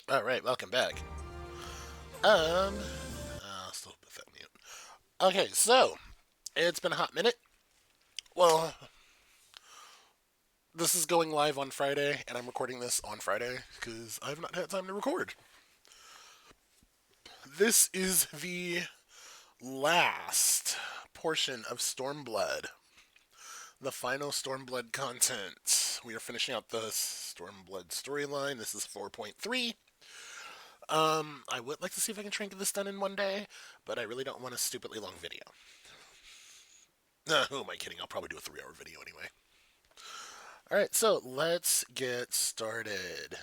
All right, welcome back. Um, I'll still put that mute. Okay, so it's been a hot minute. Well, this is going live on Friday, and I'm recording this on Friday because I've not had time to record. This is the last portion of Stormblood, the final Stormblood content. We are finishing out the Stormblood storyline. This is 4.3. I would like to see if I can try and get this done in one day, but I really don't want a stupidly long video. Who am I kidding? I'll probably do a 3 hour video anyway. Alright, so let's get started.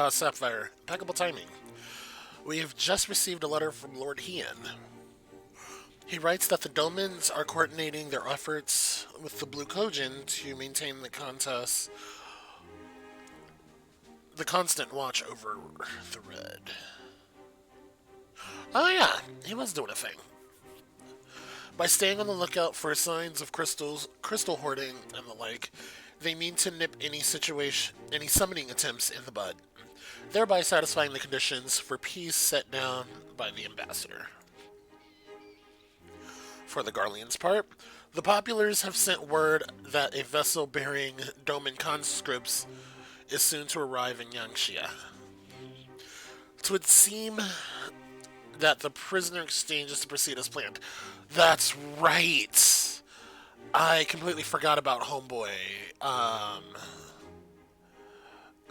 Sapphire, impeccable timing. We have just received a letter from Lord Hien. He writes that the Domans are coordinating their efforts with the Blue Kojin to maintain the constant watch over the Red. Oh yeah, he was doing a thing. By staying on the lookout for signs of crystal hoarding, and the like, they mean to nip any summoning attempts in the bud, thereby satisfying the conditions for peace set down by the ambassador. For the Garlean's part, the populars have sent word that a vessel bearing Doman conscripts is soon to arrive in Yangxia. It would seem that the prisoner exchange is to proceed as planned. That's right. I completely forgot about Homeboy.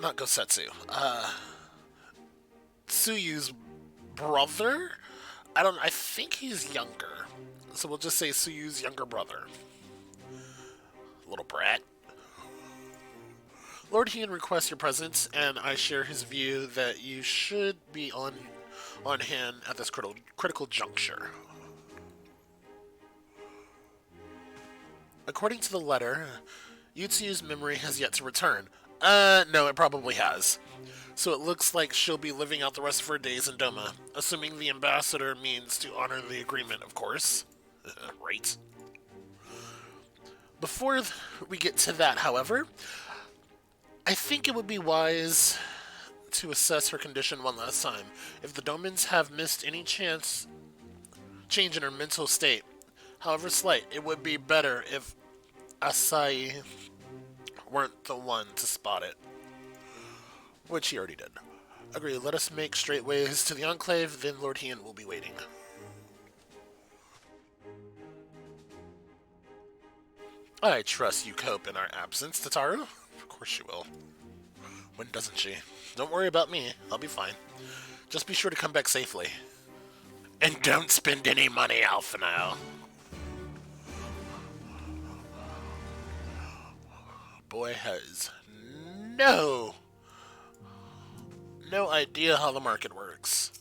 Not Gosetsu. Tsuyu's brother? I think he's younger. So we'll just say Tsuyu's younger brother. Little brat. Lord Hien requests your presence, and I share his view that you should be on hand at this critical juncture. According to the letter, Yutsuyu's memory has yet to return. No, it probably has. So it looks like she'll be living out the rest of her days in Doma, assuming the ambassador means to honor the agreement, of course. Right. Before we get to that, however, I think it would be wise to assess her condition one last time. If the Domans have missed any change in her mental state, however slight, it would be better if Asai weren't the one to spot it. Which he already did. Agree, let us make straight ways to the Enclave, then Lord Hien will be waiting. I trust you cope in our absence, Tataru. Of course she will. When doesn't she? Don't worry about me, I'll be fine. Just be sure to come back safely. And don't spend any money, Alphino. Boy has no idea how the market works.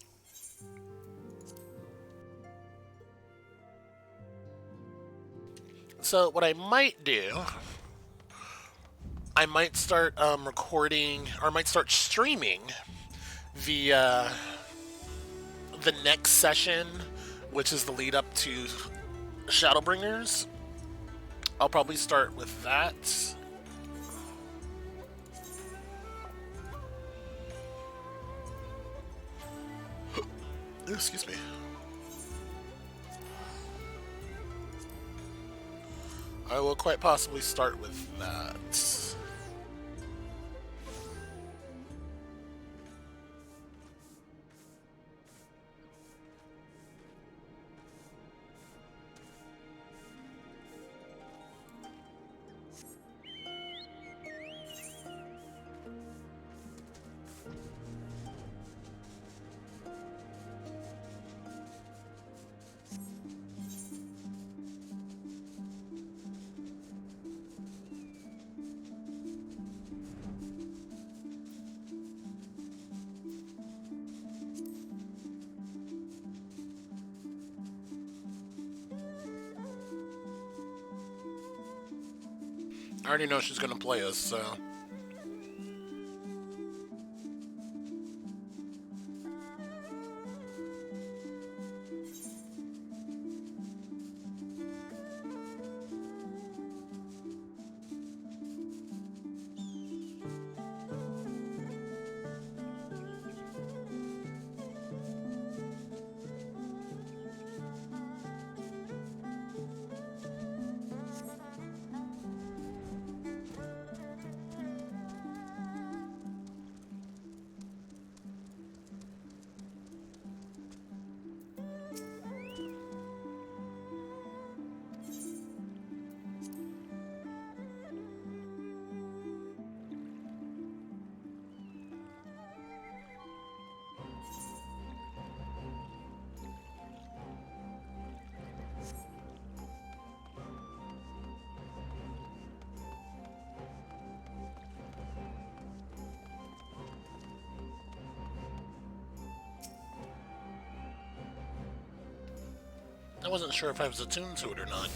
So what I might do, I might start recording, or I might start streaming the the next session, which is the lead up to Shadowbringers. I'll probably start with that. Excuse me. I will quite possibly start with that. I already know she's gonna play us, so... I wasn't sure if I was attuned to it or not.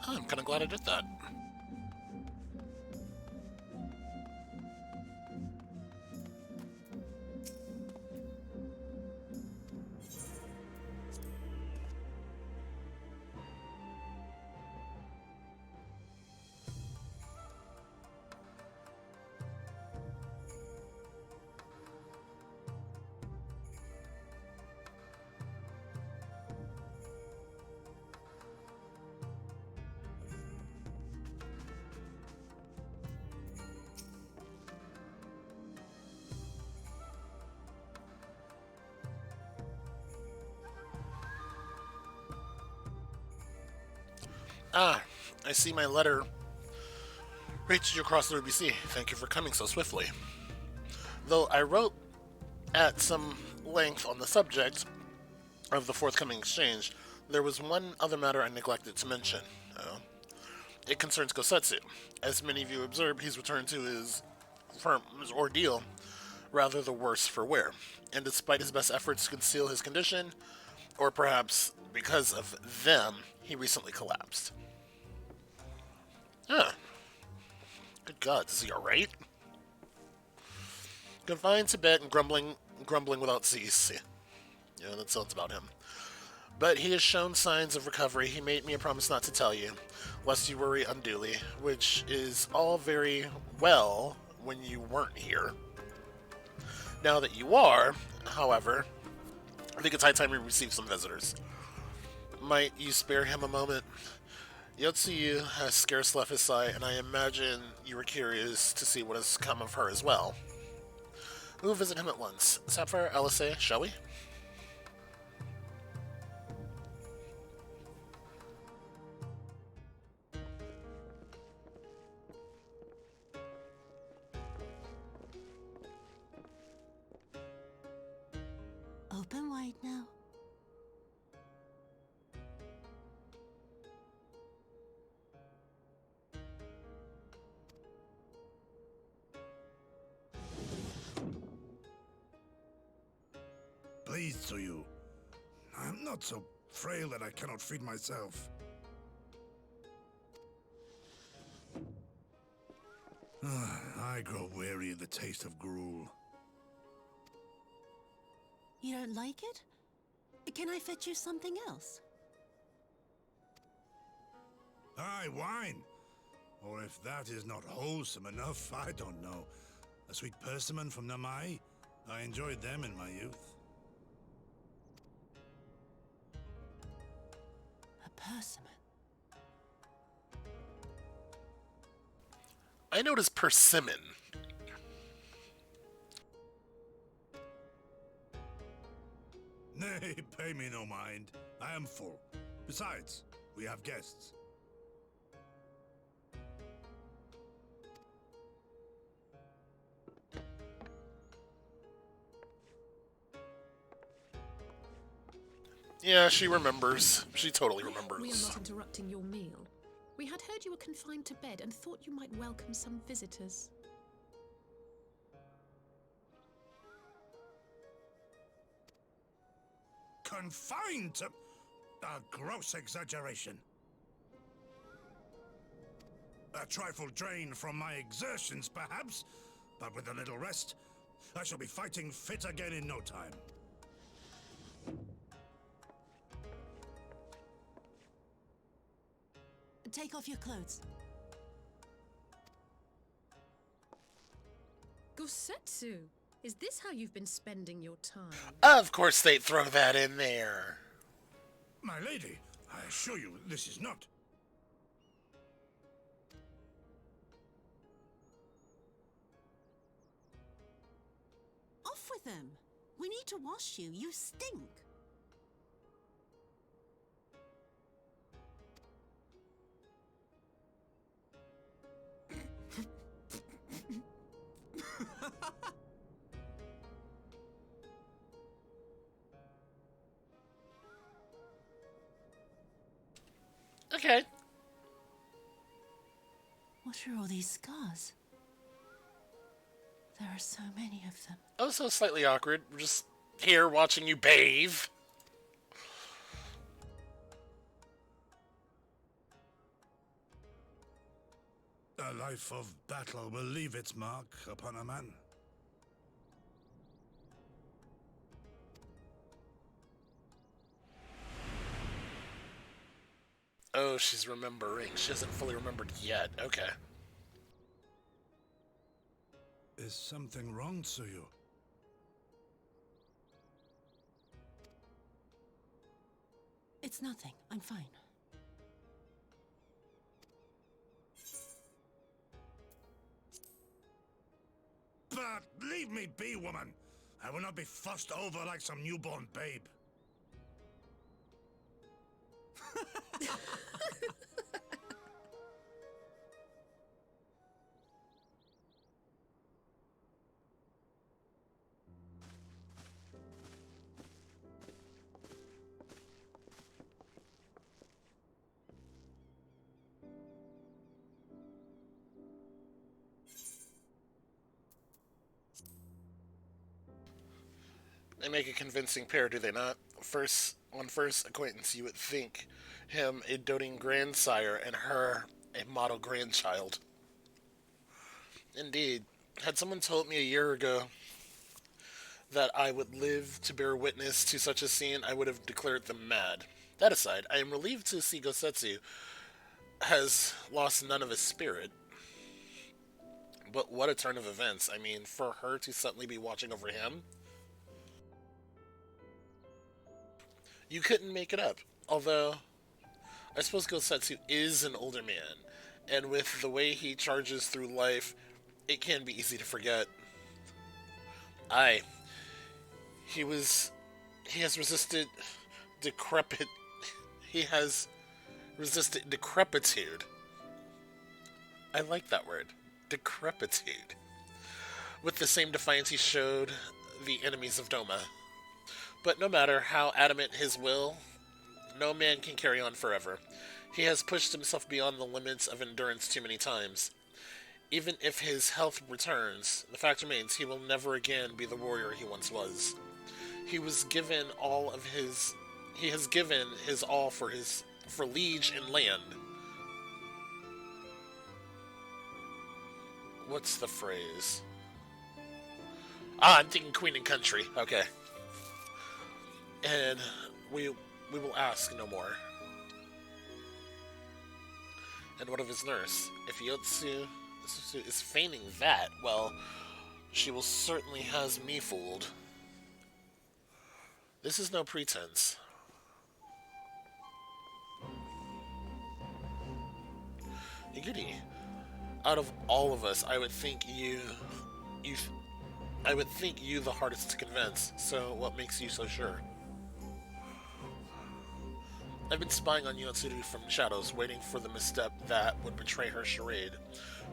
I'm kind of glad I did that. Ah, I see my letter reached you across the RBC. Thank you for coming so swiftly. Though I wrote at some length on the subject of the forthcoming exchange, there was one other matter I neglected to mention. It concerns Gosetsu. As many of you observed, he's returned to his ordeal rather the worse for wear. And despite his best efforts to conceal his condition, or perhaps because of them, he recently collapsed. Huh. Good God, is he alright? Confined to bed and grumbling without cease. Yeah, that sounds about him. But he has shown signs of recovery. He made me a promise not to tell you, lest you worry unduly, which is all very well when you weren't here. Now that you are, however, I think it's high time we receive some visitors. Might you spare him a moment? Yutsuyu has scarce left his sight, and I imagine you were curious to see what has come of her as well. We will visit him at once. Sapphire, LSA, shall we? Open wide now. Please, Yutsuyu. I'm not so frail that I cannot feed myself. I grow weary of the taste of gruel. You don't like it? Can I fetch you something else? Aye, wine. Or if that is not wholesome enough, I don't know. A sweet persimmon from Namai? I enjoyed them in my youth. A persimmon. I noticed persimmon. Nay, pay me no mind. I am full. Besides, we have guests. Yeah, she remembers. She totally We are remembers. not interrupting your meal. We had heard you were confined to bed and thought you might welcome some visitors. Confined to... A gross exaggeration. A trifle drained from my exertions, perhaps, but with a little rest, I shall be fighting fit again in no time. Take off your clothes. Gosetsu, is this how you've been spending your time? Of course they'd throw that in there. My lady, I assure you this is not. Off with them. We need to wash you. You stink. Okay. What are all these scars? There are so many of them. Oh, so slightly awkward. We're just here watching you bathe. A life of battle will leave its mark upon a man. Oh, she's remembering. She hasn't fully remembered yet. Okay. Is something wrong, Yutsuyu? It's nothing. I'm fine. But leave me be, woman. I will not be fussed over like some newborn babe. They make a convincing pair, do they not? On first acquaintance, you would think him a doting grandsire and her a model grandchild. Indeed, had someone told me a year ago that I would live to bear witness to such a scene, I would have declared them mad. That aside, I am relieved to see Gosetsu has lost none of his spirit. But what a turn of events. I mean, for her to suddenly be watching over him, you couldn't make it up. Although, I suppose Gosetsu is an older man, and with the way he charges through life, it can be easy to forget. Aye, he was. He has resisted decrepit. He has resisted decrepitude. I like that word. Decrepitude. With the same defiance he showed the enemies of Doma. But no matter how adamant his will, no man can carry on forever. He has pushed himself beyond the limits of endurance too many times. Even if his health returns, the fact remains he will never again be the warrior he once was. He was given all of his. He has given his all for liege and land. What's the phrase? I'm thinking queen and country. Okay. And we will ask no more. And what of his nurse? If Yutsuyu is feigning that, well, she will certainly has me fooled. This is no pretense. Iguri, out of all of us, I would think you the hardest to convince. So what makes you so sure? I've been spying on Yutsuyu from the shadows, waiting for the misstep that would betray her charade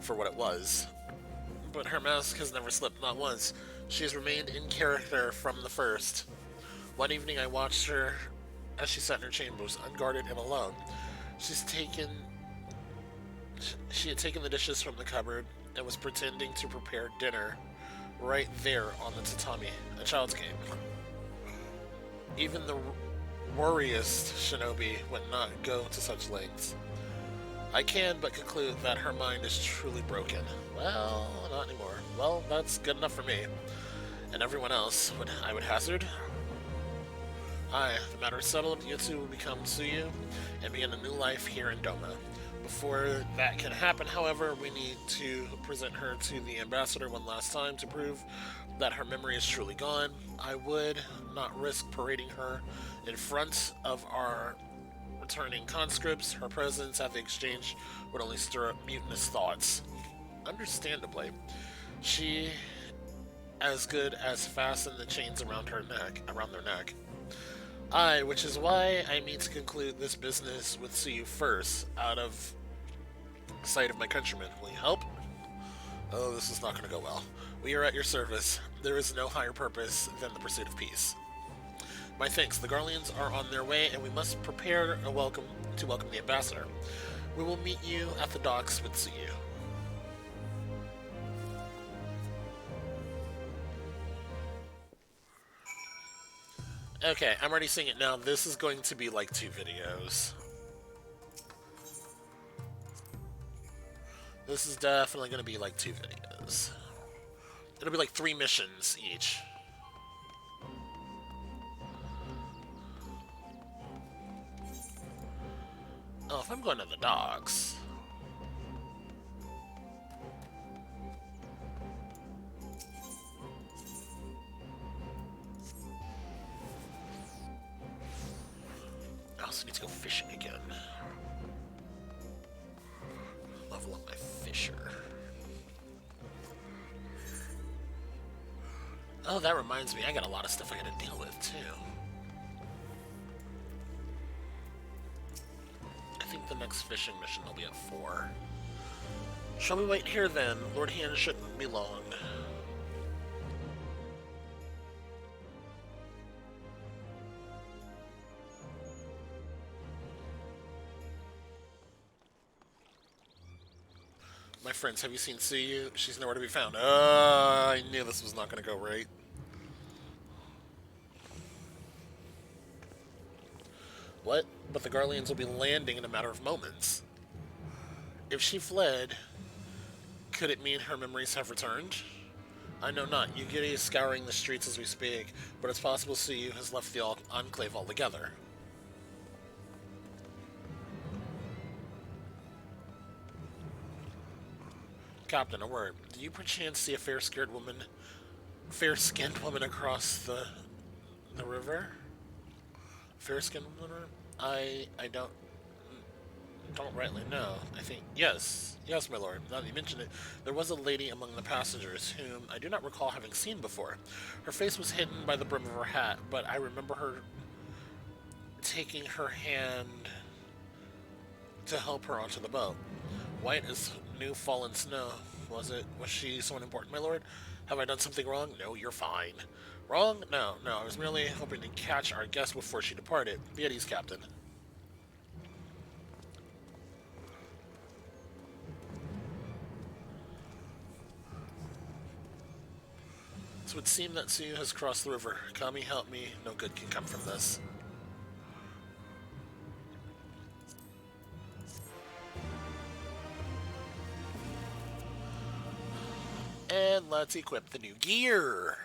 for what it was. But her mask has never slipped, not once. She has remained in character from the first. One evening I watched her as she sat in her chambers, unguarded and alone. She had taken the dishes from the cupboard and was pretending to prepare dinner right there on the tatami, a child's game. Even the worriest shinobi would not go to such lengths. I can but conclude that her mind is truly broken. Well, not anymore. Well, that's good enough for me. And everyone else, I would hazard. Aye, the matter is settled. Yutsuyu will become Tsuyu and begin a new life here in Doma. Before that can happen, however, we need to present her to the ambassador one last time to prove that her memory is truly gone. I would not risk parading her in front of our returning conscripts. Her presence at the exchange would only stir up mutinous thoughts. Understandably, she as good as fasten the chains around their neck. Aye, which is why I mean to conclude this business with Tsuyu first, out of sight of my countrymen. Will you help? Oh, this is not going to go well. We are at your service. There is no higher purpose than the pursuit of peace. My thanks. The Garleans are on their way, and we must prepare to welcome the ambassador. We will meet you at the docks with Tsuyu. Okay, I'm already seeing it now. This is going to be like 2 videos. This is definitely going to be like 2 videos. It'll be like 3 missions each. Oh, if I'm going to the docks... I also need to go fishing again. Level up my fisher. Oh, that reminds me, I got a lot of stuff I gotta deal with, too. I think the next fishing mission will be at 4. Shall we wait here, then? Lord Hand shouldn't be long. My friends, have you seen Tsuyu? She's nowhere to be found. I knew this was not going to go right. What? But the Garleans will be landing in a matter of moments. If she fled, could it mean her memories have returned? I know not. Yugiri is scouring the streets as we speak, but it's possible Tsuyu has left the Enclave altogether. Captain, a word. Do you perchance see a fair-skinned woman across the river? Fair-skinned woman? I don't don't rightly know. I think, yes. Yes, my lord. Now that you mention it, there was a lady among the passengers whom I do not recall having seen before. Her face was hidden by the brim of her hat, but I remember her taking her hand to help her onto the boat. White as new fallen snow. Was she someone important, my lord? Have I done something wrong? No, you're fine. Wrong? No, no. I was merely hoping to catch our guest before she departed. Be at ease, Captain. So it would seem that Yutsuyu has crossed the river. Kami, help me. No good can come from this. And let's equip the new gear.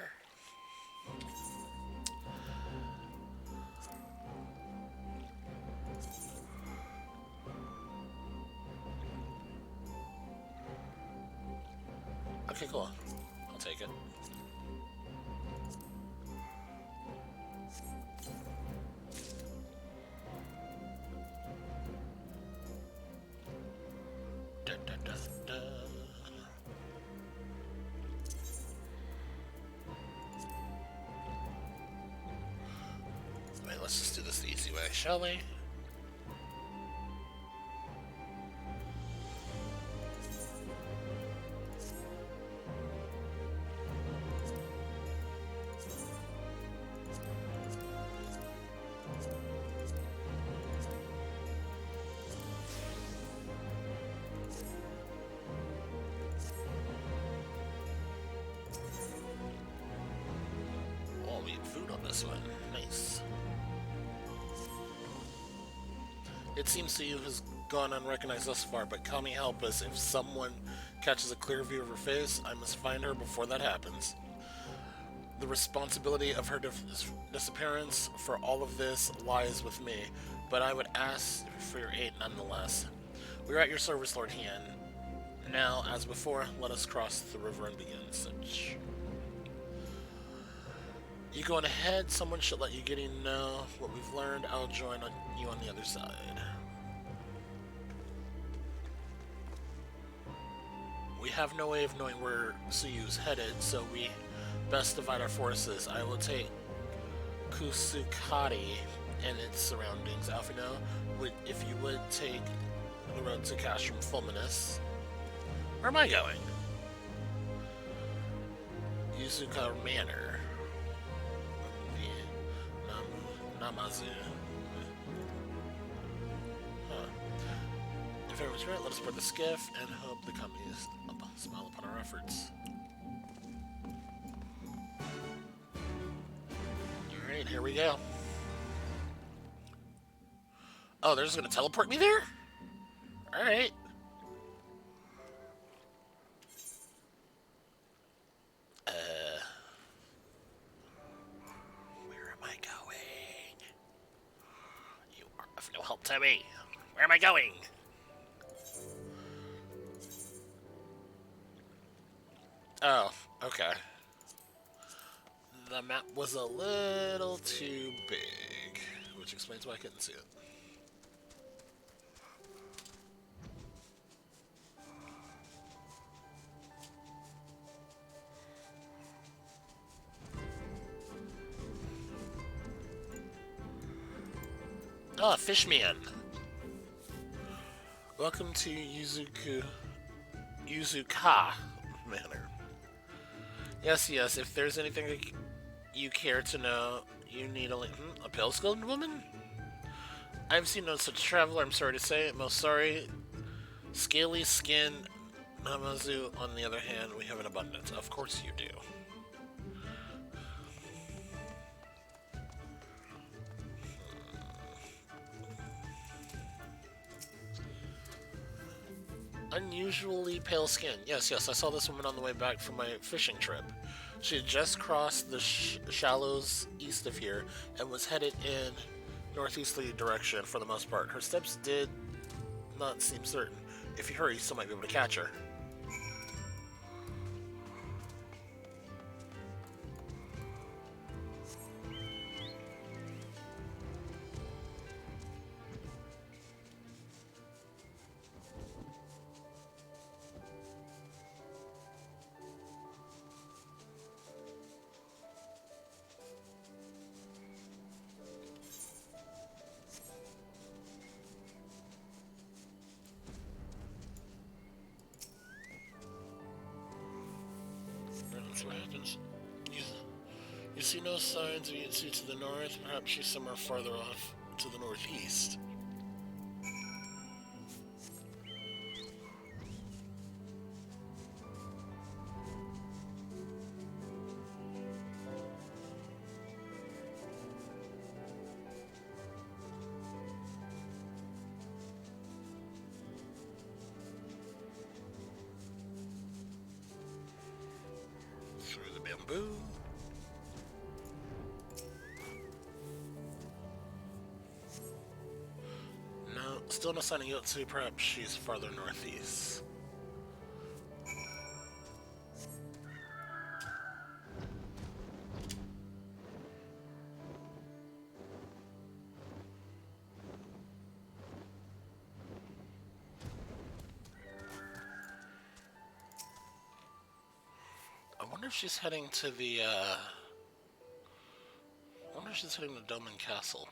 Okay, cool. I'll take it. Dun, dun, dun, dun. Wait, let's just do this the easy way, shall we? Oh, we have food on this one. Nice. It seems to you has gone unrecognized thus far, but Kami, help us. If someone catches a clear view of her face, I must find her before that happens. The responsibility of her disappearance for all of this lies with me, but I would ask for your aid nonetheless. We are at your service, Lord Hian. Now, as before, let us cross the river and begin such. You going ahead, someone should let you get in know what we've learned. I'll join you on the other side. We have no way of knowing where Yutsuyu's headed, so we best divide our forces. I will take Kusukari and its surroundings. Alphino, if you would take the road to Castrum Fulminus. Where am I going? Yuzuka Manor. Namazu. Huh. If everyone's right, let us board the skiff and hope the companies smile upon our efforts. Alright, here we go. Oh, they're just gonna teleport me there? Alright. Where am I going? You are of no help to me. Where am I going? Oh, okay. The map was a little too big, which explains why I couldn't see it. Ah, Fishman. Welcome to Yuzuka Manor. Yes, yes, if there's anything you care to know, you need a pale-skinned woman? I've seen no such traveler, I'm sorry to say. Most sorry. Scaly skin Namazu, on the other hand, we have an abundance. Of course you do. Unusually pale skin. Yes, yes, I saw this woman on the way back from my fishing trip. She had just crossed the shallows east of here and was headed in northeasterly direction for the most part. Her steps did not seem certain. If you hurry, you still might be able to catch her. That's what happens. You see no signs of Yutsuyu to the north. Perhaps she's somewhere farther off to the northeast. Through the bamboo. No, still no sign of Yutsuyu. Perhaps she's farther northeast. I wonder if she's heading to the, I wonder if she's heading to Doman Castle.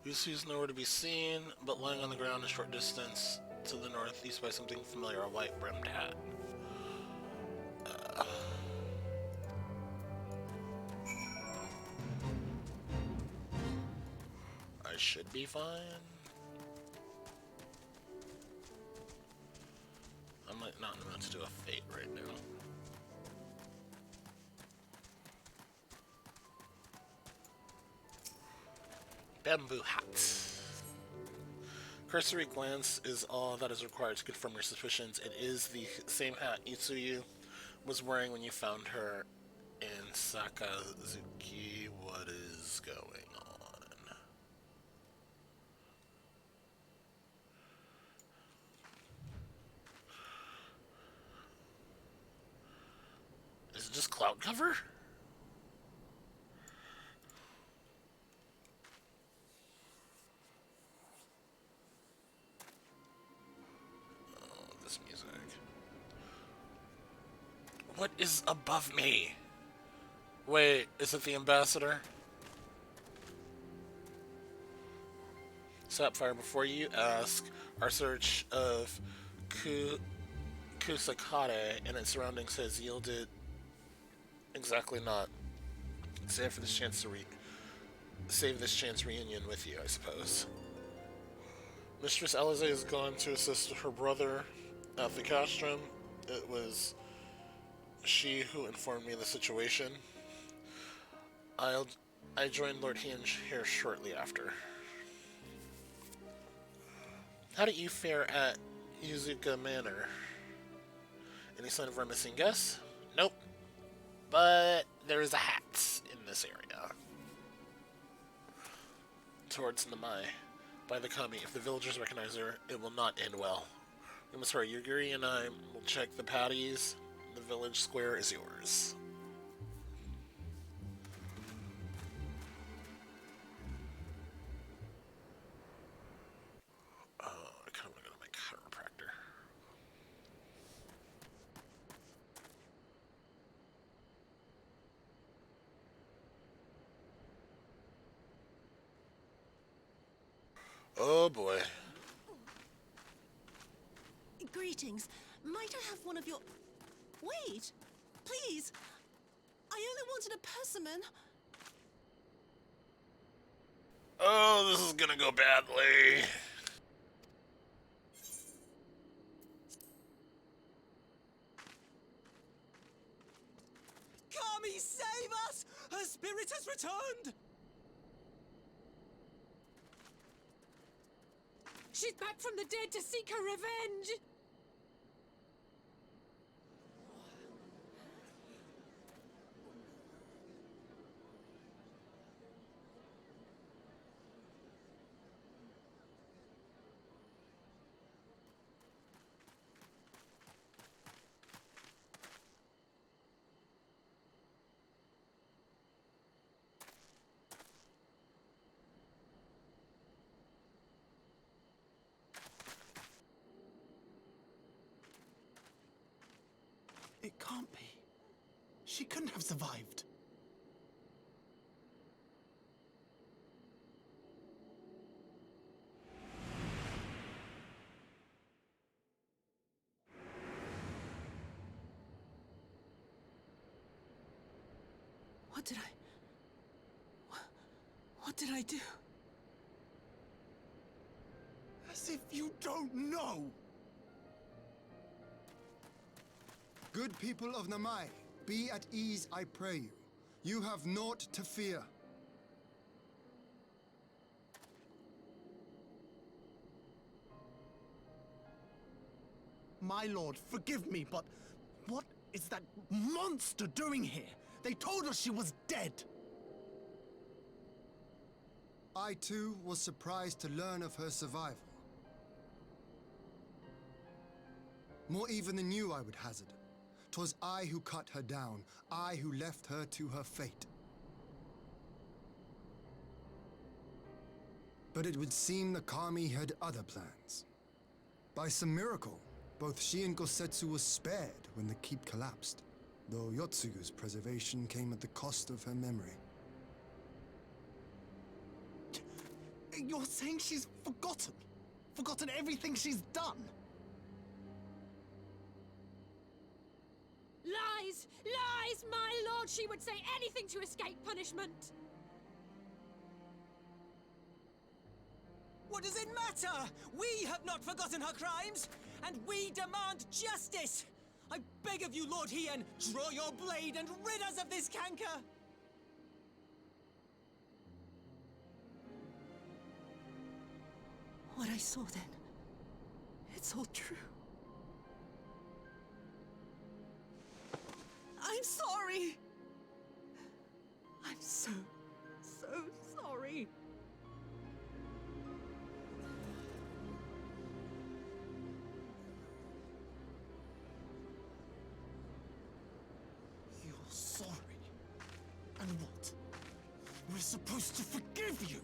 Yusu's nowhere to be seen, but lying on the ground a short distance to the northeast by something familiar, a white-brimmed hat. I should be fine. I'm like not in the mood to do a fate right now. Bamboo hat. Cursory glance is all that is required to confirm your suspicions. It is the same hat Yutsuyu was wearing when you found her in Sakazuki. What is going on? Is it just cloud cover? This music. What is above me? Wait, is it the ambassador? Sapphire, before you ask, our search of Kusakate and its surroundings has yielded exactly not. Save this chance reunion with you, I suppose. Mistress Alize has gone to assist her brother at the castrum. It was she who informed me of the situation. I joined Lord Hinge here shortly after. How did you fare at Yuzuka Manor? Any sign of our missing guest? Nope. But there is a hat in this area. Towards Namai. By the kami, if the villagers recognize her, it will not end well. We must hurry. Yugiri and I will check the patties. The village square is yours. Oh, I kind of want to go to my chiropractor. Oh boy. Greetings. Might I have one of your... Wait! Please! I only wanted a persimmon. Oh, this is gonna go badly. Kami, save us! Her spirit has returned! She's back from the dead to seek her revenge! It can't be. She couldn't have survived. What did I do? As if you don't know! Good people of Namai, be at ease, I pray you. You have naught to fear. My lord, forgive me, but what is that monster doing here? They told us she was dead. I too was surprised to learn of her survival. More even than you, I would hazard. 'Twas I who cut her down, I who left her to her fate. But it would seem the Kami had other plans. By some miracle, both she and Gosetsu were spared when the keep collapsed, though Yutsuyu's preservation came at the cost of her memory. You're saying she's forgotten? Forgotten everything she's done? Lies! Lies! My lord, she would say anything to escape punishment! What does it matter? We have not forgotten her crimes, and we demand justice! I beg of you, Lord Hien, draw your blade and rid us of this canker! What I saw then, it's all true. I'm sorry! I'm so sorry. You're sorry? And what? We're supposed to forgive you?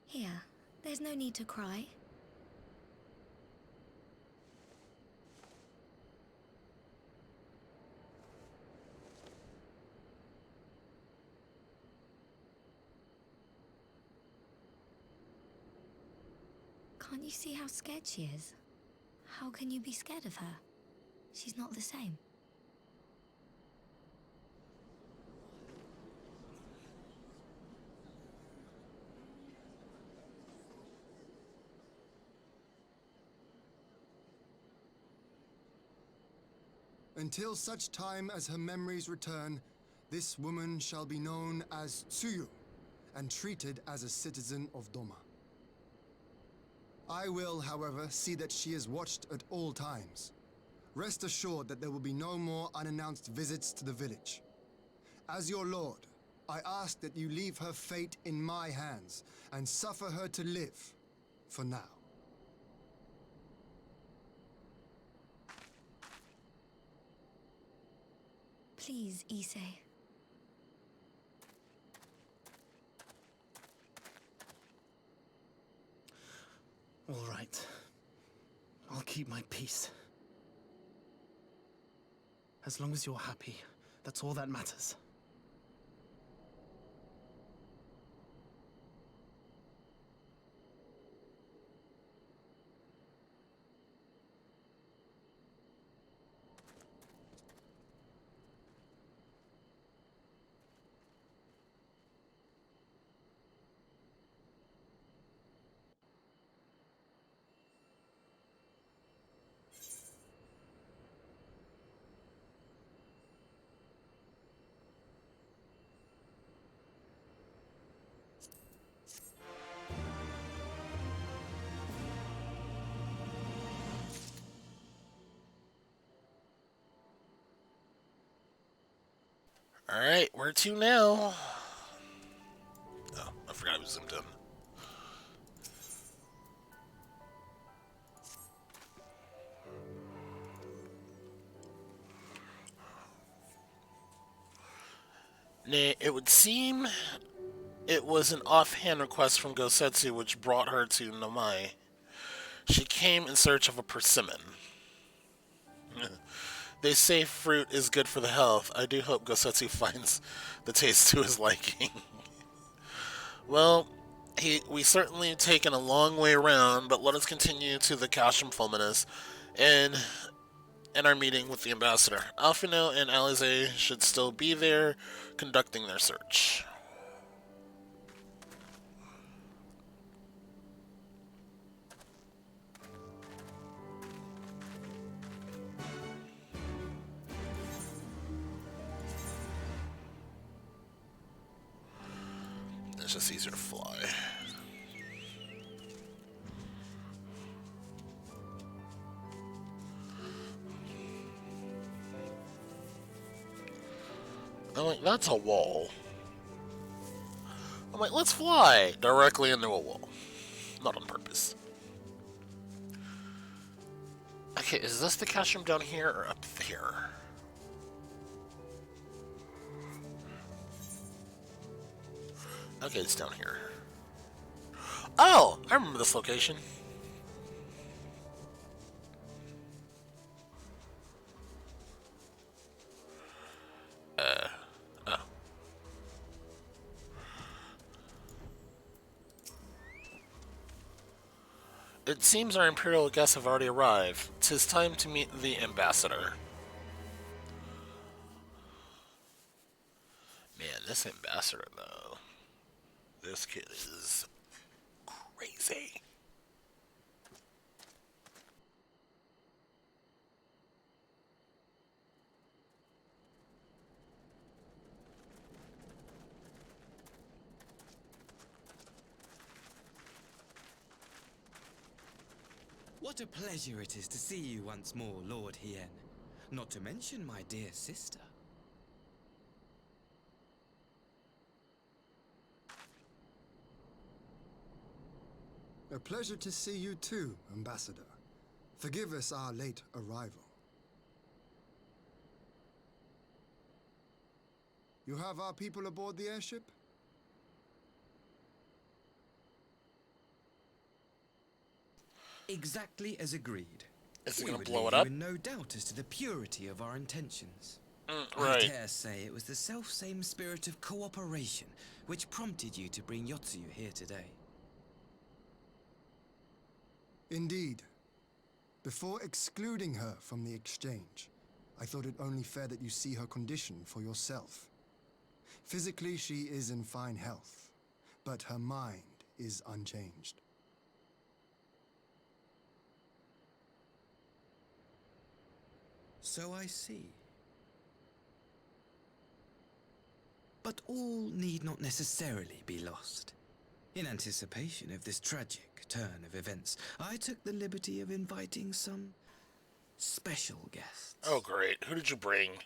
Here, there's no need to cry. Can't you see how scared she is? How can you be scared of her? She's not the same. Until such time as her memories return, this woman shall be known as Tsuyu, and treated as a citizen of Doma. I will, however, see that she is watched at all times. Rest assured that there will be no more unannounced visits to the village. As your lord, I ask that you leave her fate in my hands, and suffer her to live, for now. Please, Issei. All right. I'll keep my peace. As long as you're happy, that's all that matters. Alright, where to now? Oh, I forgot I was zoomed in. Nay, it would seem it was an offhand request from Gosetsu which brought her to Namai. She came in search of a persimmon. They say fruit is good for the health. I do hope Gosetsu finds the taste to his liking. Well, we certainly have taken a long way around, but let us continue to the Castrum Fulminus and and our meeting with the ambassador. Alfino and Alize should still be there, conducting their search. It's just easier to fly. I'm like, that's a wall. I'm like, let's fly directly into a wall. Not on purpose. Okay, is this the cash room down here or up here? Okay, it's down here. Oh, I remember this location. Oh. It seems our Imperial guests have already arrived. 'Tis time to meet the ambassador. Man, this ambassador, though. This kid is crazy. What a pleasure it is to see you once more, Lord Hien. Not to mention my dear sister. A pleasure to see you too, Ambassador. Forgive us our late arrival. You have our people aboard the airship? Exactly as agreed. Is it We gonna would blow leave it up? you in no doubt as to the purity of our intentions. I Right. dare say it was the self-same spirit of cooperation which prompted you to bring Yutsuyu here today. Indeed. Before excluding her from the exchange, I thought it only fair that you see her condition for yourself. Physically, she is in fine health, but her mind is unchanged. So I see. But all need not necessarily be lost. In anticipation of this tragic turn of events, I took the liberty of inviting some special guests. Oh, great. Who did you bring?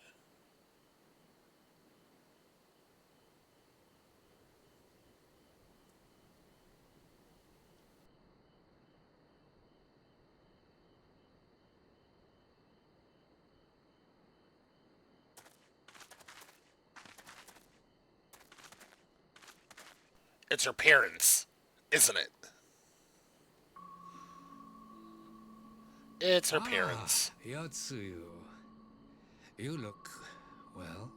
It's her parents, isn't it? It's her parents. Yutsuyu. You look well.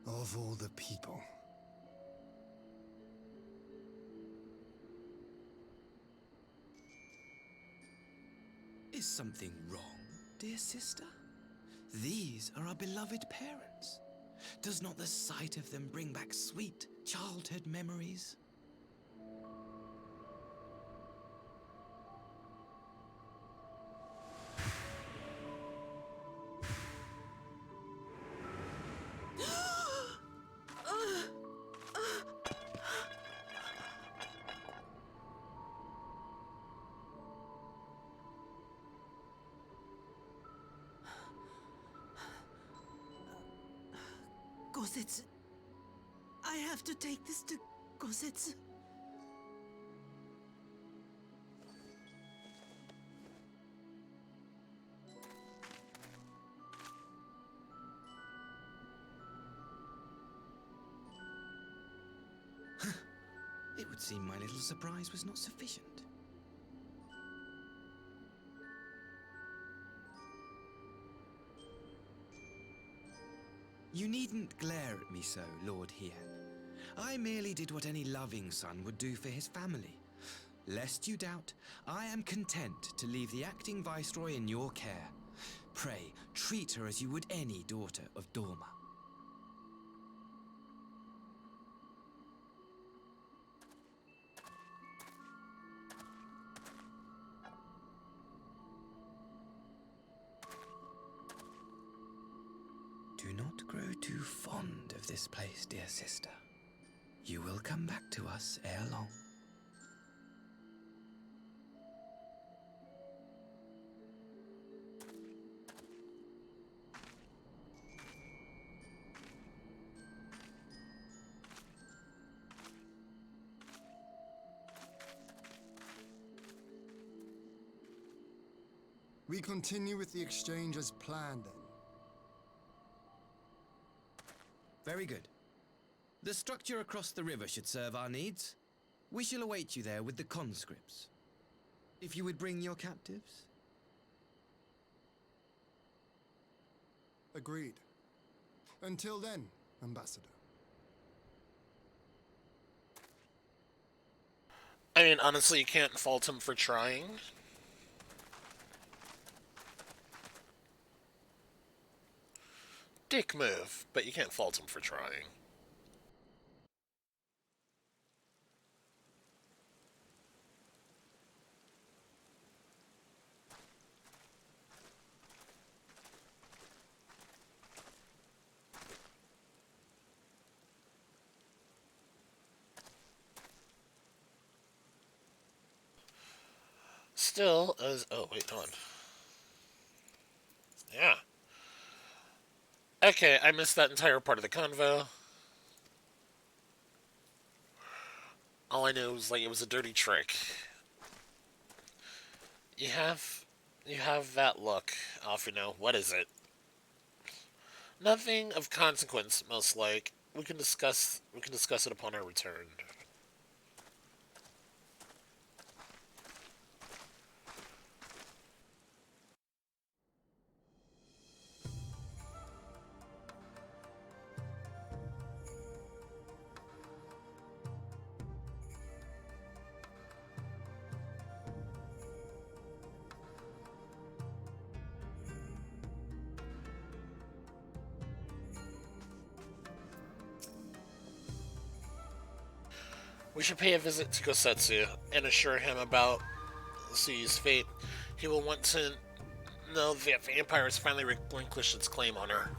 Of all the people. Is something wrong, dear sister? These are our beloved parents. Does not the sight of them bring back sweet childhood memories? Gosetsu. I have to take this to Gosetsu. It would would seem my little surprise was not sufficient. You needn't glare at me so, Lord Hien. I merely did what any loving son would do for his family. Lest you doubt, I am content to leave the acting viceroy in your care. Pray, treat her as you would any daughter of Dorma. Do not grow too fond of this place, dear sister. You will come back to us ere long. We continue with the exchange as planned, then. Very good. The structure across the river should serve our needs. We shall await you there with the conscripts. If you would bring your captives. Agreed. Until then, Ambassador. I mean, honestly, you can't fault him for trying. Dick move, but you can't fault him for trying. Still, as... Oh, wait, hold on. Yeah. Okay, I missed that entire part of the convo. All I knew was, like, it was a dirty trick. You have that look off, you know. What is it? Nothing of consequence, most like. We can discuss it upon our return. We should pay a visit to Gosetsu and assure him about Tsuyu's fate. He will want to know that the Empire has finally relinquished its claim on her.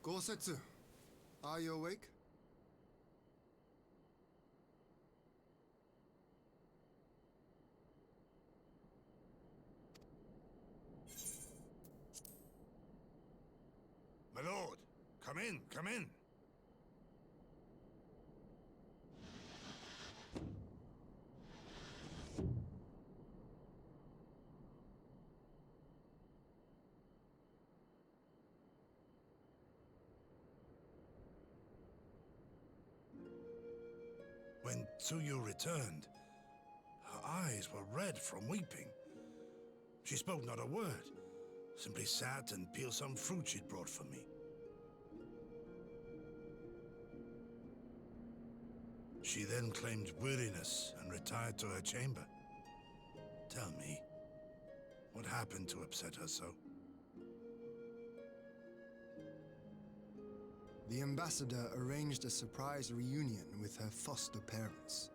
Gosetsu, are you awake? My lord, come in, come in. When Yutsuyu returned, her eyes were red from weeping. She spoke not a word, simply sat and peeled some fruit she'd brought for me. She then claimed weariness and retired to her chamber. Tell me, what happened to upset her so? The ambassador arranged a surprise reunion with her foster parents.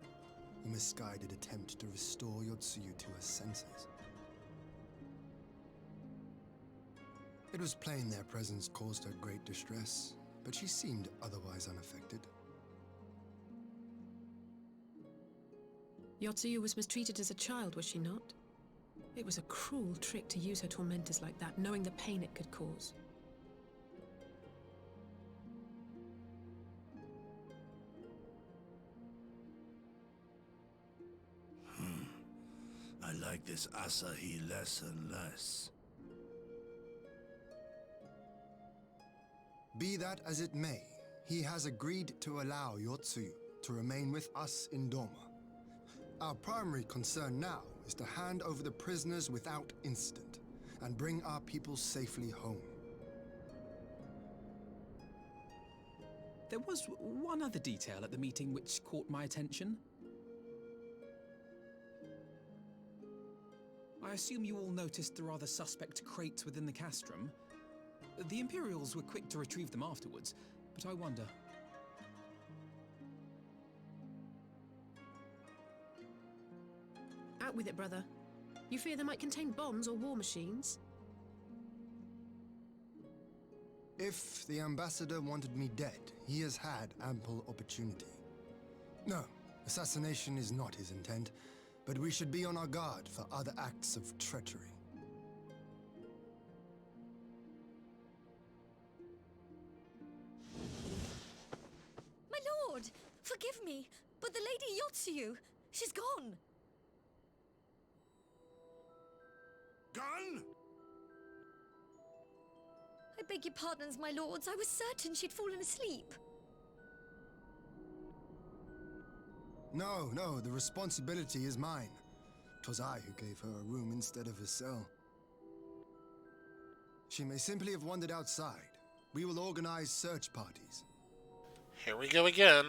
A misguided attempt to restore Yutsuyu to her senses. It was plain their presence caused her great distress, but she seemed otherwise unaffected. Yutsuyu was mistreated as a child, was she not? It was a cruel trick to use her tormentors like that, knowing the pain it could cause. I like this Asahi less and less. Be that as it may, he has agreed to allow Yutsuyu to remain with us in Doma. Our primary concern now is to hand over the prisoners without incident and bring our people safely home. There was one other detail at the meeting which caught my attention. I assume you all noticed the rather suspect crates within the castrum. The Imperials were quick to retrieve them afterwards, but I wonder... Out with it, brother. You fear they might contain bombs or war machines? If the ambassador wanted me dead, he has had ample opportunity. No, assassination is not his intent, but we should be on our guard for other acts of treachery. My lord! Forgive me, but the Lady Yutsuyu, she's gone! Gone? I beg your pardons, my lords. I was certain she'd fallen asleep. No, the responsibility is mine. 'Twas I who gave her a room instead of a cell. She may simply have wandered outside. We will organize search parties. Here we go again.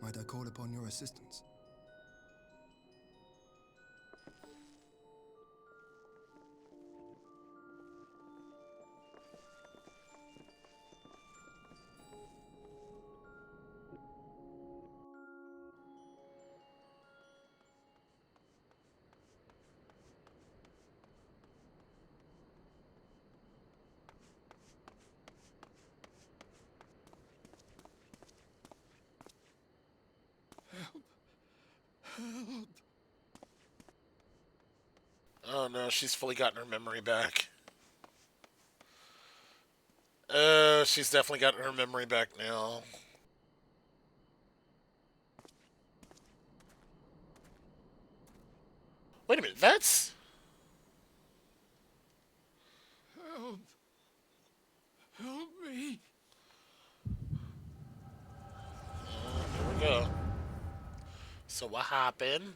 Might I call upon your assistance? Help! Oh no, she's fully gotten her memory back. She's definitely gotten her memory back now. Wait a minute, that's... Help! Help me! Here we go. So what happened?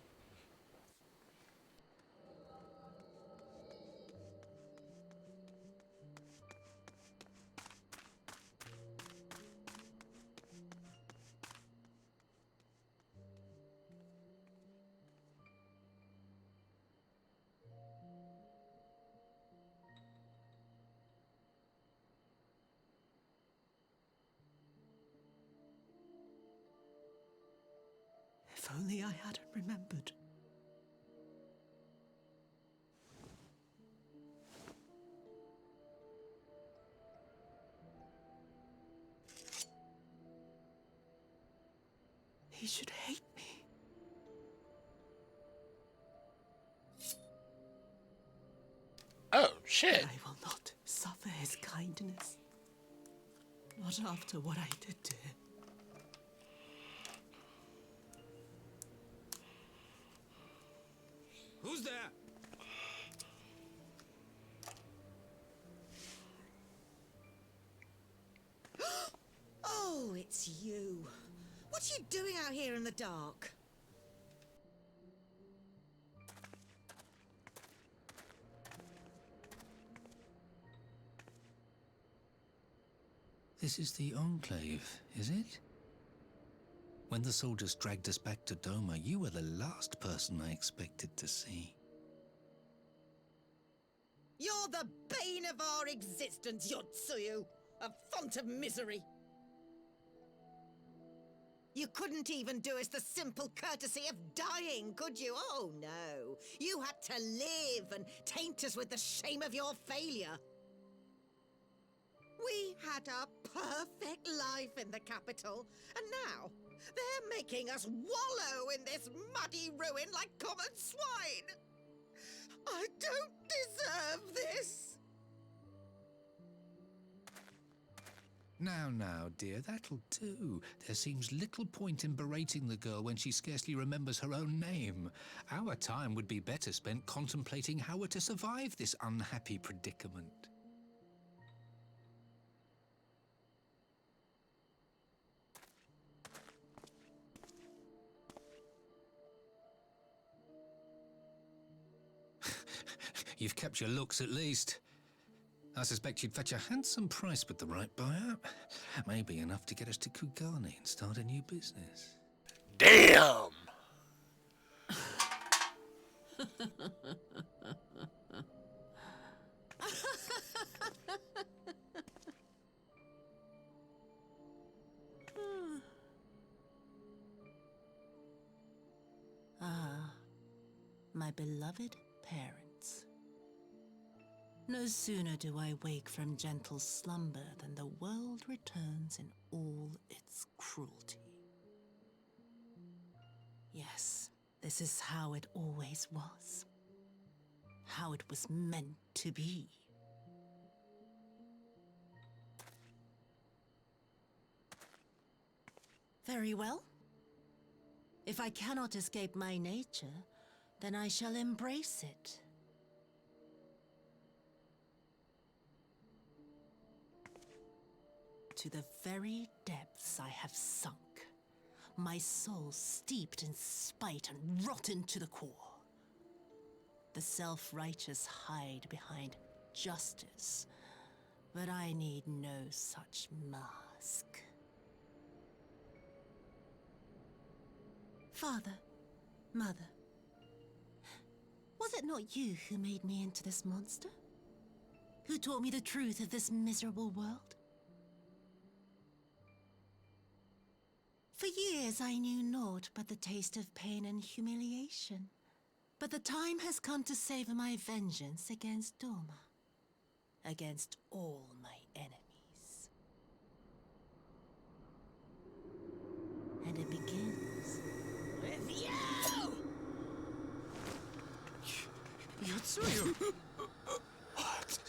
If only I hadn't remembered. He should hate me. Oh, shit. I will not suffer his kindness. Not after what I did to him. Who's there? Oh, it's you. What are you doing out here in the dark? This is the Enclave, is it? When the soldiers dragged us back to Doma, you were the last person I expected to see. You're the bane of our existence, Yutsuyu! A font of misery! You couldn't even do us the simple courtesy of dying, could you? Oh, no. You had to live and taint us with the shame of your failure. We had a perfect life in the capital, and now they're making us wallow in this muddy ruin like common swine. I don't deserve this. Now, dear, that'll do. There seems little point in berating the girl when she scarcely remembers her own name. Our time would be better spent contemplating how we're to survive this unhappy predicament. You've kept your looks at least. I suspect you'd fetch a handsome price with the right buyer. Maybe enough to get us to Kugani and start a new business. Damn! Ah, my beloved parents. No sooner do I wake from gentle slumber than the world returns in all its cruelty. Yes, this is how it always was. How it was meant to be. Very well. If I cannot escape my nature, then I shall embrace it. To the very depths I have sunk, my soul steeped in spite and rotten to the core. The self-righteous hide behind justice, but I need no such mask. Father, Mother, was it not you who made me into this monster? Who taught me the truth of this miserable world? For years I knew naught but the taste of pain and humiliation. But the time has come to savor my vengeance against Doma. Against all my enemies. And it begins with you! Yutsuyu! What?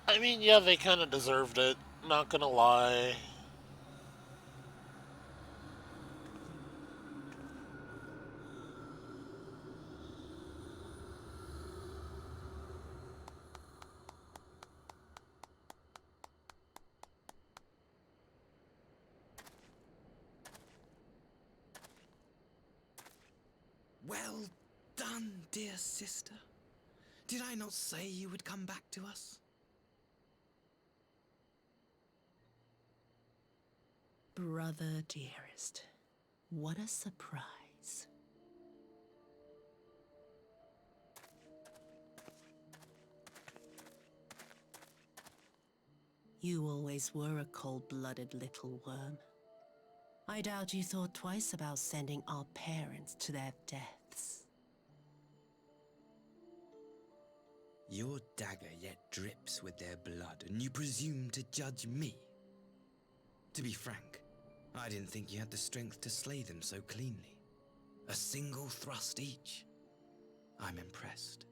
I mean, yeah, they kind of deserved it. Not gonna lie. Well done, dear sister. Did I not say you would come back to us? Brother dearest, what a surprise. You always were a cold-blooded little worm. I doubt you thought twice about sending our parents to their deaths. Your dagger yet drips with their blood, and you presume to judge me? To be frank, I didn't think you had the strength to slay them so cleanly. A single thrust each. I'm impressed.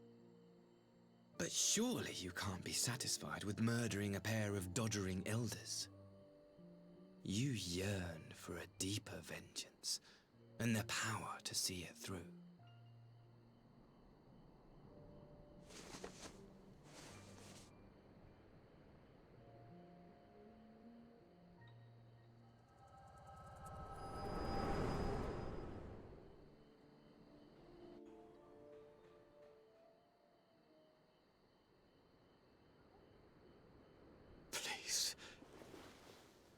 But surely you can't be satisfied with murdering a pair of doddering elders. You yearn for a deeper vengeance, and the power to see it through. Please.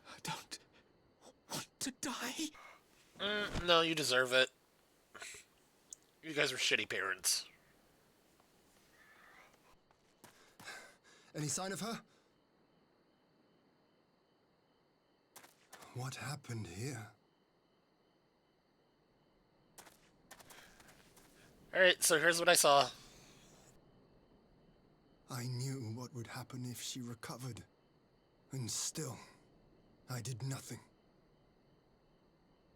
I don't want to die. No, you deserve it. You guys were shitty parents. Any sign of her? What happened here? Alright, so here's what I saw. I knew what would happen if she recovered. And still, I did nothing.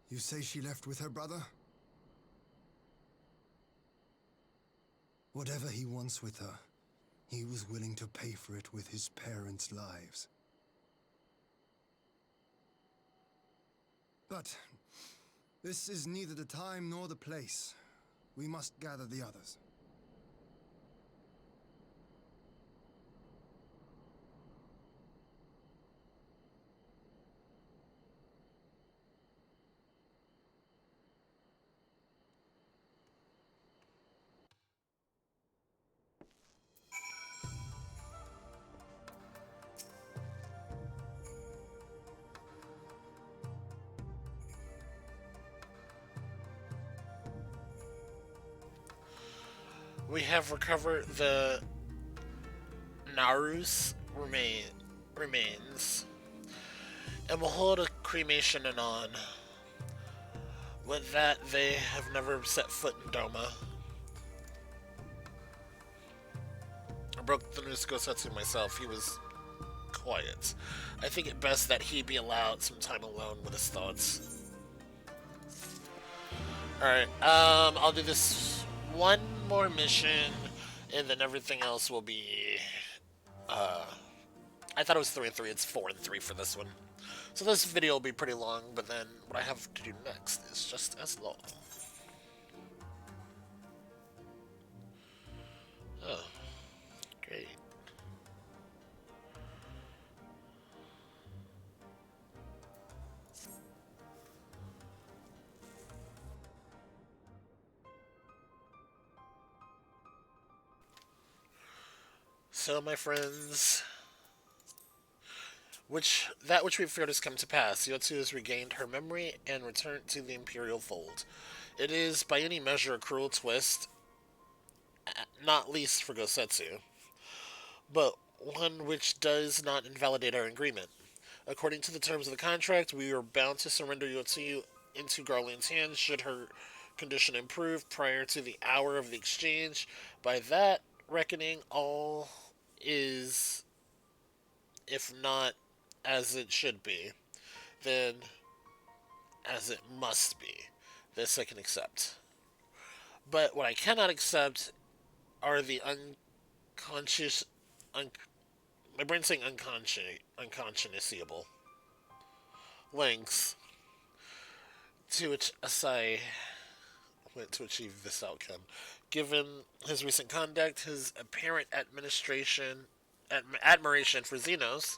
You say she left with her brother? Whatever he wants with her, he was willing to pay for it with his parents' lives. But this is neither the time nor the place. We must gather the others. We have recovered the Naru's remains, and will hold a cremation anon. With that, they have never set foot in Doma. I broke the news to Gosetsu myself. He was quiet. I think it best that he be allowed some time alone with his thoughts. Alright, I'll do this one more mission, and then everything else will be, I thought it was 3 and 3, it's 4 and 3 for this one. So this video will be pretty long, but then what I have to do next is just as long. Oh, great. So, my friends, which we feared has come to pass. Yutsuyu has regained her memory and returned to the Imperial fold. It is, by any measure, a cruel twist, not least for Gosetsu, but one which does not invalidate our agreement. According to the terms of the contract, we are bound to surrender Yutsuyu into Garland's hands should her condition improve prior to the hour of the exchange. By that reckoning, all is, if not as it should be, then as it must be. This I can accept. But what I cannot accept are the my brain's saying unconscionable lengths to which Asai went to achieve this outcome. Given his recent conduct, his apparent admiration for Xenos,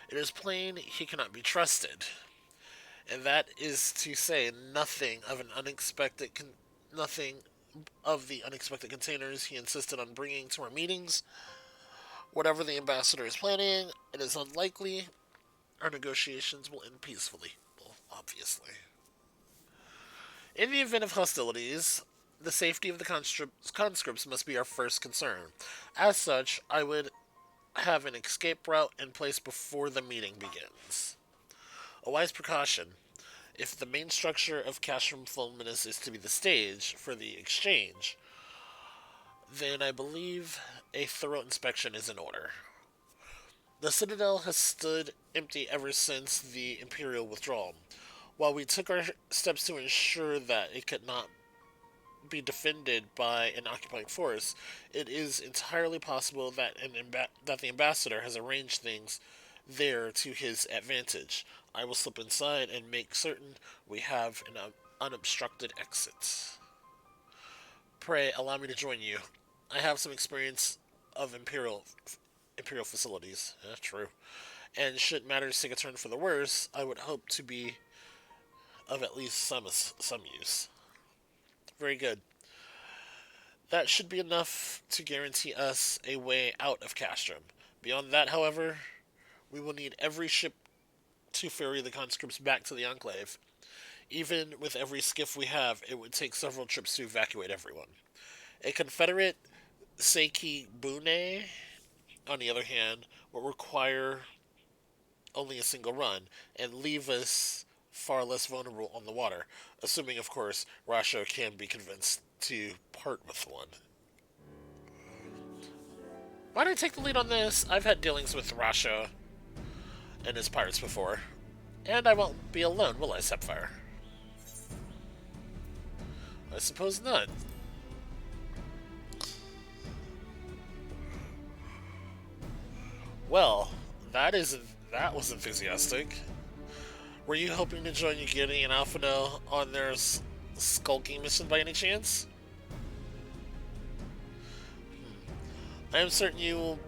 it is plain he cannot be trusted. And that is to say nothing of the unexpected containers he insisted on bringing to our meetings. Whatever the ambassador is planning, it is unlikely our negotiations will end peacefully. Well, obviously. In the event of hostilities, the safety of the conscripts must be our first concern. As such, I would have an escape route in place before the meeting begins. A wise precaution. If the main structure of Castrum Fulminus is to be the stage for the exchange, then I believe a thorough inspection is in order. The Citadel has stood empty ever since the Imperial withdrawal. While we took our steps to ensure that it could not be defended by an occupying force, it is entirely possible that the ambassador has arranged things there to his advantage. I will slip inside and make certain we have an unobstructed exit. Pray, allow me to join you. I have some experience of Imperial facilities. True. And should matters take a turn for the worse, I would hope to be of at least some use. Very good. That should be enough to guarantee us a way out of Castrum. Beyond that, however, we will need every ship to ferry the conscripts back to the Enclave. Even with every skiff we have, it would take several trips to evacuate everyone. A Confederate Seiki Bune, on the other hand, will require only a single run, and leave us far less vulnerable on the water, assuming, of course, Rasho can be convinced to part with one. Why don't I take the lead on this? I've had dealings with Rasho and his pirates before, and I won't be alone, will I, Sapphire? I suppose not. Well, that was enthusiastic. Were you hoping to join Yugiri and Alphino on their skulking mission by any chance? I am certain you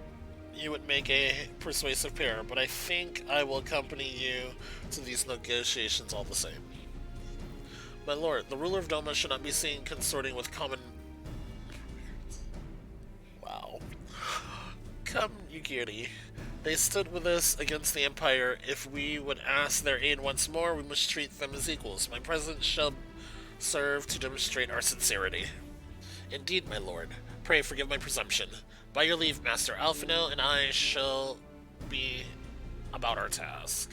would make a persuasive pair, but I think I will accompany you to these negotiations all the same. My lord, the ruler of Doma should not be seen consorting with common... Wow. Come, Yugiri. They stood with us against the Empire. If we would ask their aid once more, we must treat them as equals. My presence shall serve to demonstrate our sincerity. Indeed, my lord. Pray forgive my presumption. By your leave, Master Alphino, and I shall be about our task.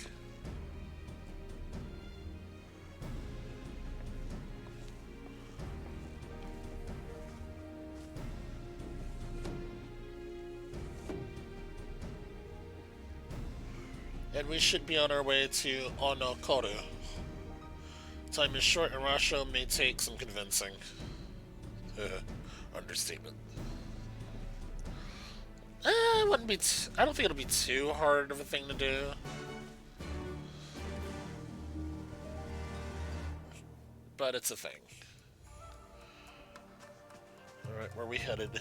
And we should be on our way to Onokoru. Time is short and Rasho may take some convincing. Understatement. It wouldn't be I don't think it'll be too hard of a thing to do. But it's a thing. Alright, where are we headed?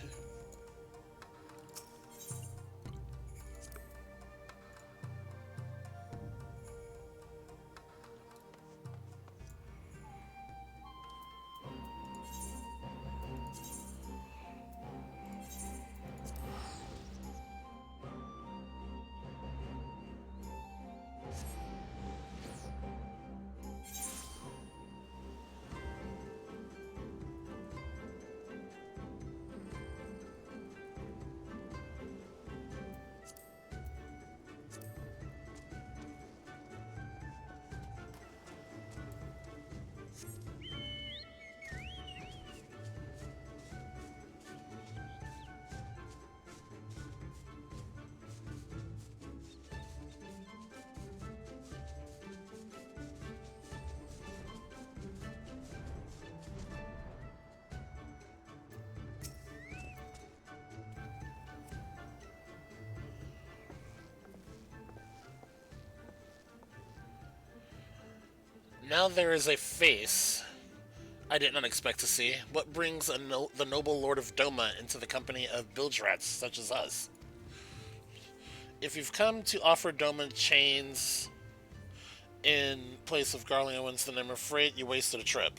Now there is a face I did not expect to see. What brings the noble Lord of Doma into the company of bilge rats such as us? If you've come to offer Doma chains in place of Garleans, then I'm afraid you wasted a trip.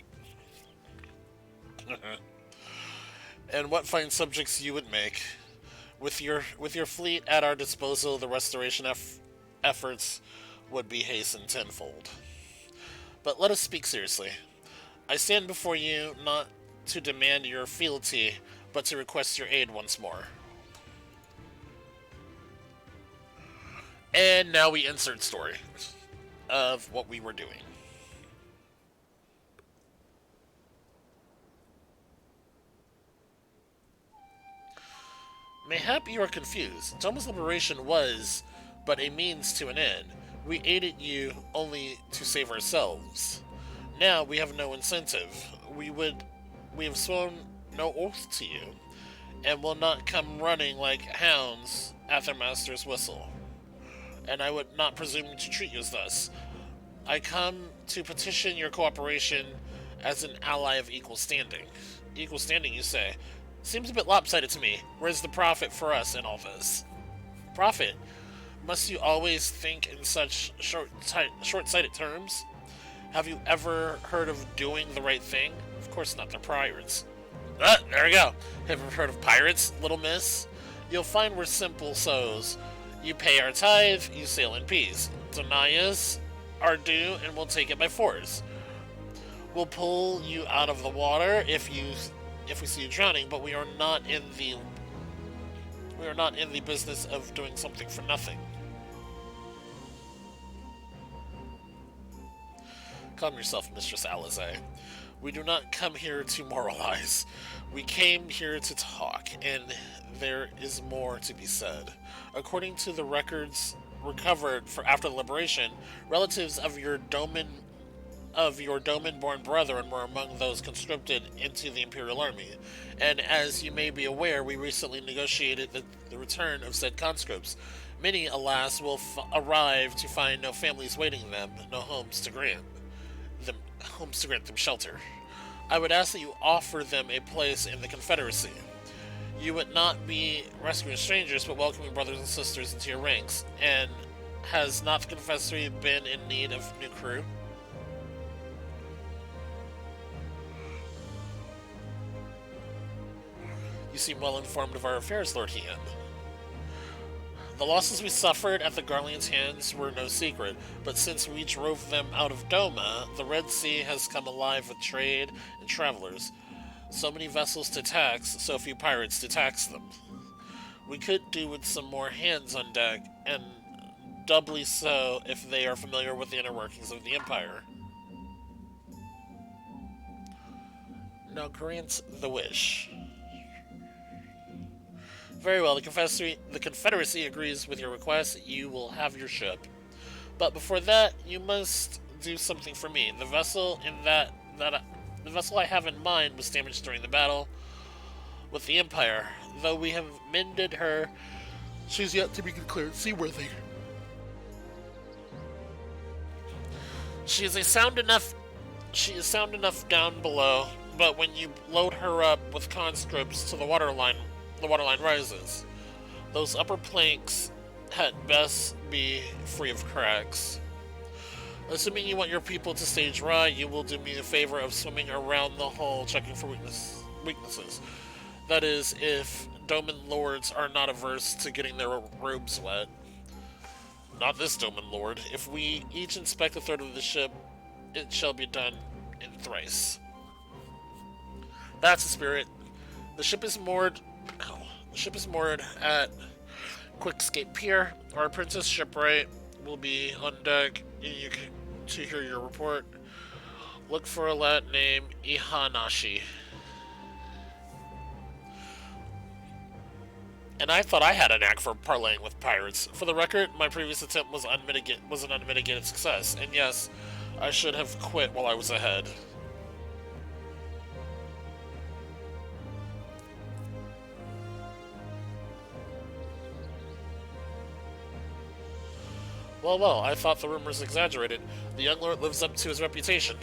And what fine subjects you would make. With your fleet at our disposal, the restoration efforts would be hastened tenfold. But let us speak seriously. I stand before you not to demand your fealty, but to request your aid once more. And now we insert story of what we were doing. Mayhap you are confused. Doma's liberation was but a means to an end. We aided you only to save ourselves. Now we have no incentive. We have sworn no oath to you, and will not come running like hounds at their master's whistle. And I would not presume to treat you as thus. I come to petition your cooperation as an ally of equal standing. Equal standing, you say? Seems a bit lopsided to me. Where's the profit for us in all this? Profit? Must you always think in such short-sighted terms? Have you ever heard of doing the right thing? Of course not, they're pirates. There we go. Have you heard of pirates, little miss? You'll find we're simple sows. You pay our tithe, you sail in peace. Deny us our due, and we'll take it by force. We'll pull you out of the water if we see you drowning, but we are not in the business of doing something for nothing. Calm yourself, Mistress Alize. We do not come here to moralize. We came here to talk, and there is more to be said. According to the records recovered after the liberation, relatives of your Doman-born brethren were among those conscripted into the Imperial Army, and as you may be aware, we recently negotiated the return of said conscripts. Many, alas, will arrive to find no families waiting them, no homes to grant them shelter. I would ask that you offer them a place in the Confederacy. You would not be rescuing strangers, but welcoming brothers and sisters into your ranks. And has not the Confederacy been in need of new crew? You seem well informed of our affairs, Lord Hien. The losses we suffered at the Garleans' hands were no secret, but since we drove them out of Doma, the Red Sea has come alive with trade and travelers. So many vessels to tax, so few pirates to tax them. We could do with some more hands on deck, and doubly so if they are familiar with the inner workings of the Empire. Now grant the wish. Very well, the Confederacy agrees with your request. You will have your ship. But before that, you must do something for me. The vessel the vessel I have in mind was damaged during the battle with the Empire. Though we have mended her, she's yet to be declared seaworthy. She is sound enough down below, but when you load her up with conscripts to the waterline rises. Those upper planks had best be free of cracks. Assuming you want your people to stay dry, you will do me a favor of swimming around the hull checking for weaknesses. That is, if Doman Lords are not averse to getting their robes wet. Not this Doman Lord. If we each inspect a third of the ship, it shall be done in thrice. That's the spirit. The ship is moored at Quickscape Pier. Our apprentice shipwright will be on deck to hear your report. Look for a lad named Ihanashi. And I thought I had a knack for parlaying with pirates. For the record, my previous attempt was an unmitigated success, and yes, I should have quit while I was ahead. Well, I thought the rumors exaggerated. The young lord lives up to his reputation.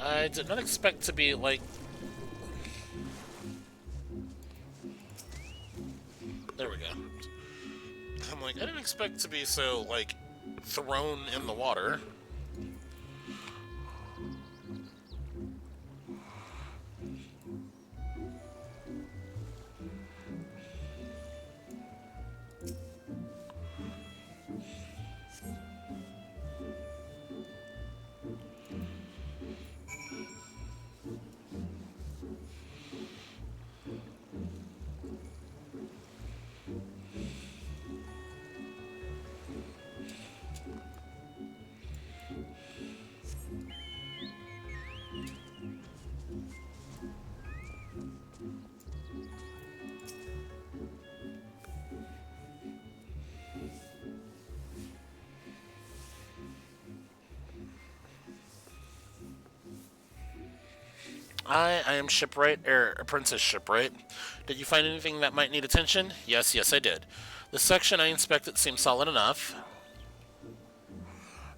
I did not expect to be, like... There we go. I'm like, I didn't expect to be so, like, thrown in the water. I am shipwright, apprentice shipwright. Did you find anything that might need attention? Yes, I did. The section I inspected seems solid enough.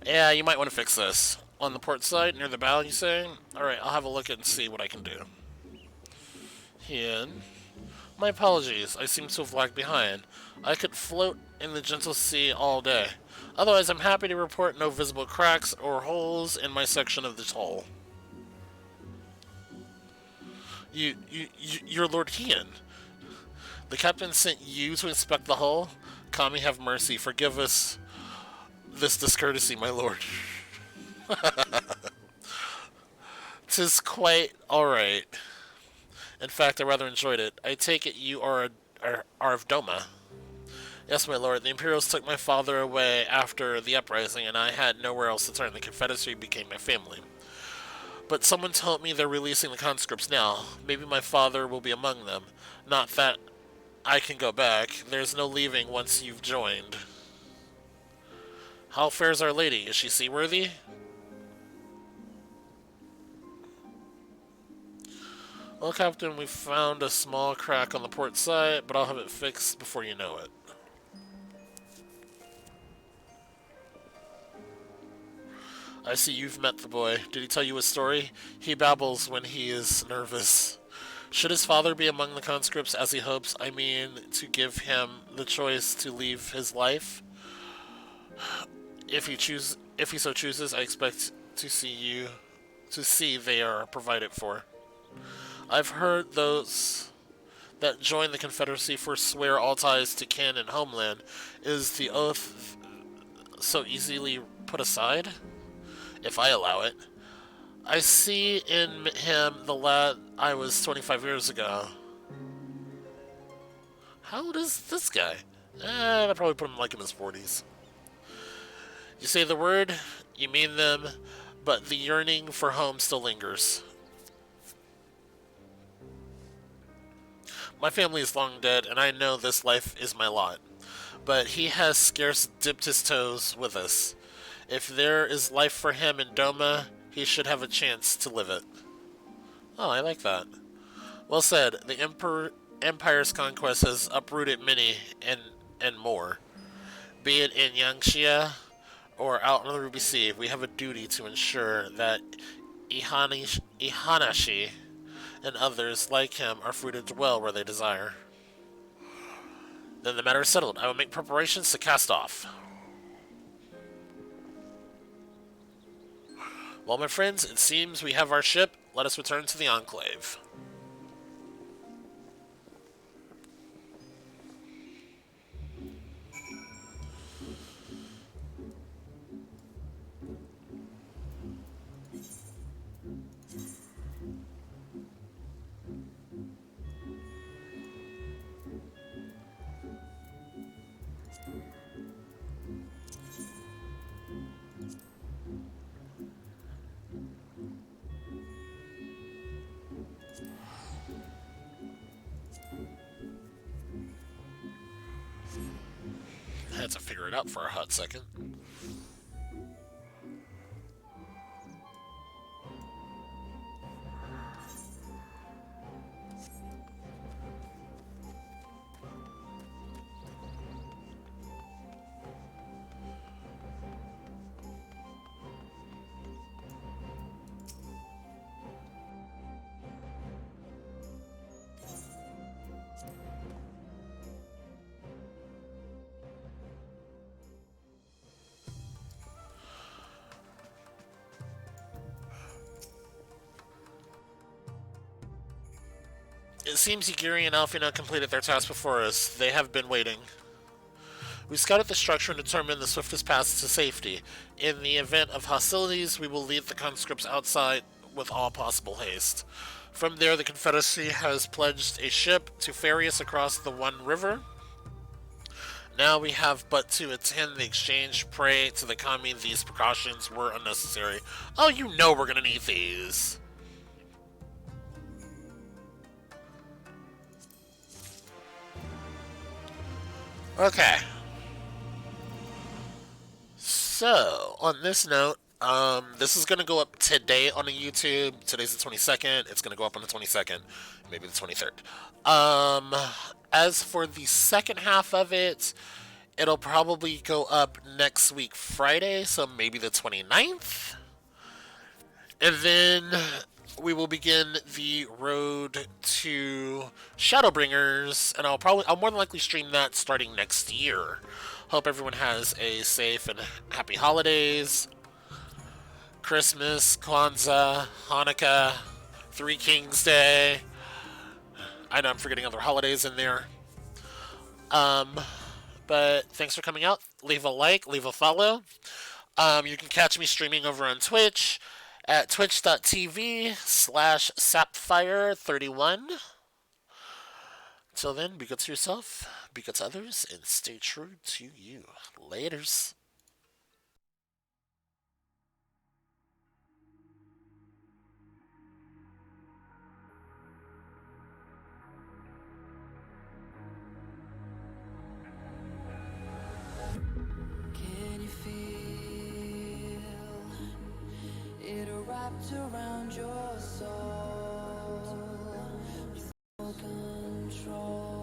Yeah, you might want to fix this. On the port side, near the bow, you say? Alright, I'll have a look and see what I can do. Hien. My apologies, I seem to have lagged behind. I could float in the gentle sea all day. Otherwise, I'm happy to report no visible cracks or holes in my section of this hull. You're Lord Hien. The captain sent you to inspect the hull? Kami have mercy. Forgive us this discourtesy, my lord. 'Tis quite alright. In fact, I rather enjoyed it. I take it you are of Doma. Yes, my lord. The Imperials took my father away after the uprising, and I had nowhere else to turn. The Confederacy became my family. But someone told me they're releasing the conscripts now. Maybe my father will be among them. Not that I can go back. There's no leaving once you've joined. How fares Our Lady? Is she seaworthy? Well, Captain, we found a small crack on the port side, but I'll have it fixed before you know it. I see you've met the boy. Did he tell you a story? He babbles when he is nervous. Should his father be among the conscripts as he hopes, I mean, to give him the choice to leave his life? If he so chooses, I expect to see they are provided for. I've heard those that join the Confederacy forswear all ties to kin and homeland. Is the oath so easily put aside? If I allow it. I see in him the lad I was 25 years ago. How old is this guy? I'd probably put him like in his 40s. You say the word, you mean them, but the yearning for home still lingers. My family is long dead, and I know this life is my lot. But he has scarce dipped his toes with us. If there is life for him in Doma, he should have a chance to live it. Oh, I like that. Well said. The Empire's conquest has uprooted many and more. Be it in Yangxia or out on the Ruby Sea, we have a duty to ensure that Ihanashi and others like him are free to dwell where they desire. Then the matter is settled. I will make preparations to cast off. Well, my friends, it seems we have our ship. Let us return to the Enclave. I had to figure it out for a hot second. It seems Yagiri and Alfina completed their task before us. They have been waiting. We scouted the structure and determined the swiftest path to safety. In the event of hostilities, we will leave the conscripts outside with all possible haste. From there, the Confederacy has pledged a ship to ferry us across the One River. Now we have but to attend the exchange. Pray to the Kami these precautions were unnecessary. Oh, you know we're gonna need these. Okay. So, on this note, this is going to go up today on the YouTube. Today's the 22nd. It's going to go up on the 22nd. Maybe the 23rd. As for the second half of it, it'll probably go up next week Friday, so maybe the 29th. And then we will begin the road to Shadowbringers, and I'll more than likely stream that starting next year. Hope everyone has a safe and happy holidays. Christmas, Kwanzaa, Hanukkah, Three Kings Day. I know I'm forgetting other holidays in there. But thanks for coming out. Leave a like, leave a follow. You can catch me streaming over on Twitch at twitch.tv/sapphire31. Till then, be good to yourself, be good to others, and stay true to you. Laters. Can you feel it wrapped around your soul? With no control.